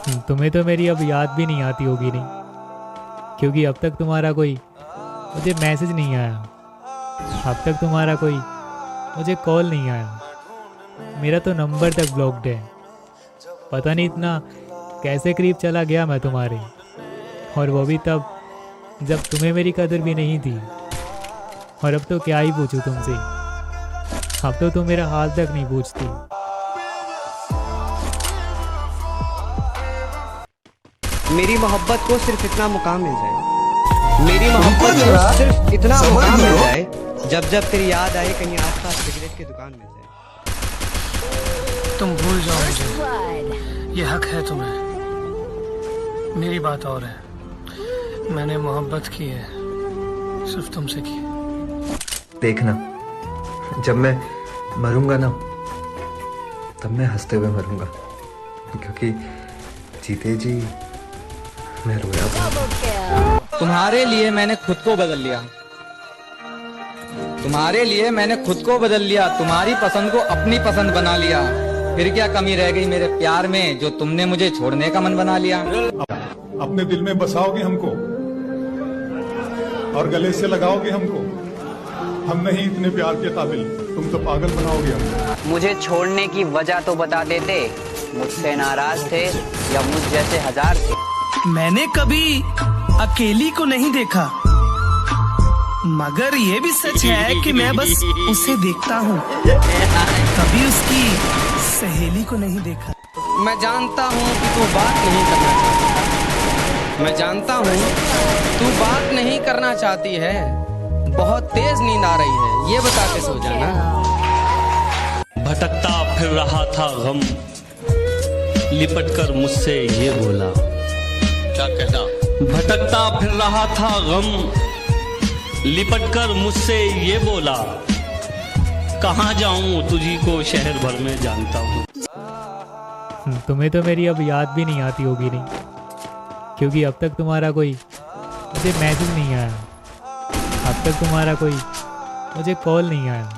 तुम्हें तो मेरी अब याद भी नहीं आती होगी नहीं, क्योंकि अब तक तुम्हारा कोई मुझे मैसेज नहीं आया, अब तक तुम्हारा कोई मुझे कॉल नहीं आया, मेरा तो नंबर तक ब्लॉक्ड है। पता नहीं इतना कैसे करीब चला गया मैं तुम्हारे, और वो भी तब जब तुम्हें मेरी कदर भी नहीं थी। और अब तो क्या ही पूछूं तुमसे, अब तो तुम मेरा हाल तक नहीं पूछती। मेरी मोहब्बत को सिर्फ इतना मुकाम मिल जाए, मेरी मोहब्बत को सिर्फ इतना मुकाम मिल जाए, जब जब तेरी याद आए कहीं आसपास सिगरेट की दुकान मिल जाए। तुम भूल जाओ मुझे, ये हक है तुम्हें। मेरी बात और है, मैंने मोहब्बत की है, सिर्फ तुमसे की है। देखना, जब मैं मरूंगा ना, तब मैं हंसते हुए मरूंगा, क्योंकि जीते जी मैं रोया था। तुम्हारे लिए मैंने खुद को बदल लिया, तुम्हारे लिए मैंने खुद को बदल लिया, तुम्हारी पसंद को अपनी पसंद बना लिया। फिर क्या कमी रह गई मेरे प्यार में, जो तुमने मुझे छोड़ने का मन बना लिया। अपने दिल में बसाओगे हमको और गले से लगाओगे हमको, हम नहीं इतने प्यार के काबिल, तुम तो पागल बनाओगे हमको। मुझे छोड़ने की वजह तो बता देते, मुझसे नाराज थे या मुझ जैसे हजार थे। मैंने कभी अकेली को नहीं देखा, मगर ये भी सच है कि मैं बस उसे देखता हूँ, कभी उसकी सहेली को नहीं देखा। मैं जानता हूँ कि तू बात नहीं करना चाहती, मैं जानता हूँ तू बात नहीं करना चाहती है, बहुत तेज नींद आ रही है, ये बता के सो जाना। भटकता फिर रहा था गम, लिपट कर मुझसे ये बोला। क्या कहना? भटकता फिर रहा था गम, लिपट कर मुझसे ये बोला, कहाँ जाऊं तुझी को शहर भर में जानता हूँ। तुम्हें तो मेरी अब याद भी नहीं आती होगी नहीं, क्योंकि अब तक तुम्हारा कोई मुझे मैसेज नहीं आया, अब तक तुम्हारा कोई मुझे कॉल नहीं आया,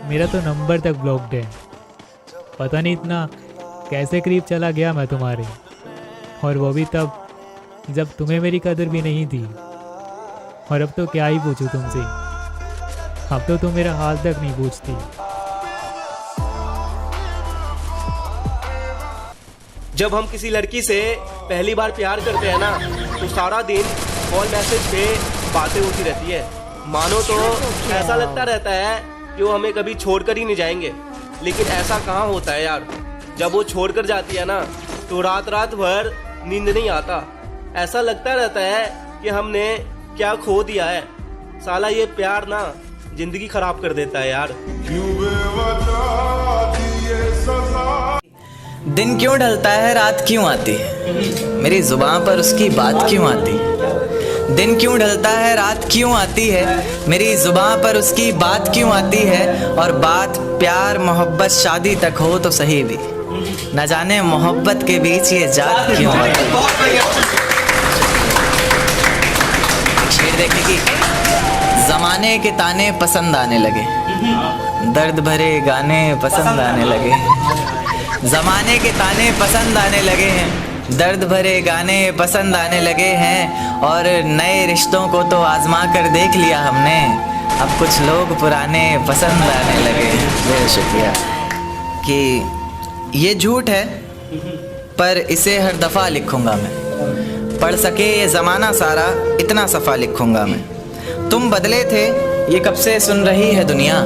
मेरा तो नंबर तक ब्लॉक्ड है। पता नहीं इतना कैसे करीब चला गया मैं तुम्हारे, और वो भी तब जब तुम्हें मेरी कदर भी नहीं थी। और अब तो क्या ही पूछूं तुमसे, अब तो तुम मेरा हाल तक नहीं पूछती। जब हम किसी लड़की से पहली बार प्यार करते हैं ना, तो सारा दिन कॉल मैसेज पे बातें होती रहती है, मानो तो ऐसा लगता रहता है कि वो हमें कभी छोड़कर ही नहीं जाएंगे। लेकिन ऐसा कहाँ होता है यार, जब वो छोड़कर जाती है ना, तो रात रात भर नींद नहीं आता, ऐसा लगता रहता है कि हमने क्या खो दिया है। साला ये प्यार ना जिंदगी खराब कर देता है यार। दिन क्यों ढलता है रात क्यों आती है, मेरी जुबान पर उसकी बात क्यों आती है। दिन क्यों ढलता है रात क्यों आती है, मेरी जुबान पर उसकी बात क्यों आती है। और बात प्यार मोहब्बत शादी तक हो तो सही भी, न जाने मोहब्बत के बीच ये जात क्यों आती है। शेर देखने की, जमाने के ताने पसंद आने लगे, दर्द भरे गाने पसंद आने लगे। जमाने के ताने पसंद आने लगे हैं, दर्द भरे गाने पसंद आने लगे हैं। और नए रिश्तों को तो आजमा कर देख लिया हमने, अब कुछ लोग पुराने पसंद आने लगे हैं। बहुत शुक्रिया। कि ये झूठ है पर इसे हर दफ़ा लिखूंगा मैं, पढ़ सके ये ज़माना सारा इतना सफ़ा लिखूंगा मैं। तुम बदले थे ये कब से सुन रही है दुनिया,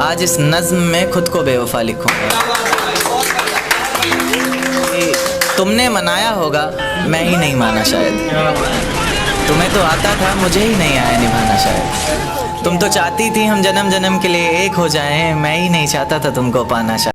आज इस नज़्म में खुद को बेवफा लिखूंगा। तुमने मनाया होगा मैं ही नहीं माना शायद, तुम्हें तो आता था मुझे ही नहीं आया निभाना शायद। तुम तो चाहती थी हम जन्म जन्म के लिए एक हो जाएं, मैं ही नहीं चाहता था तुमको पाना शायद।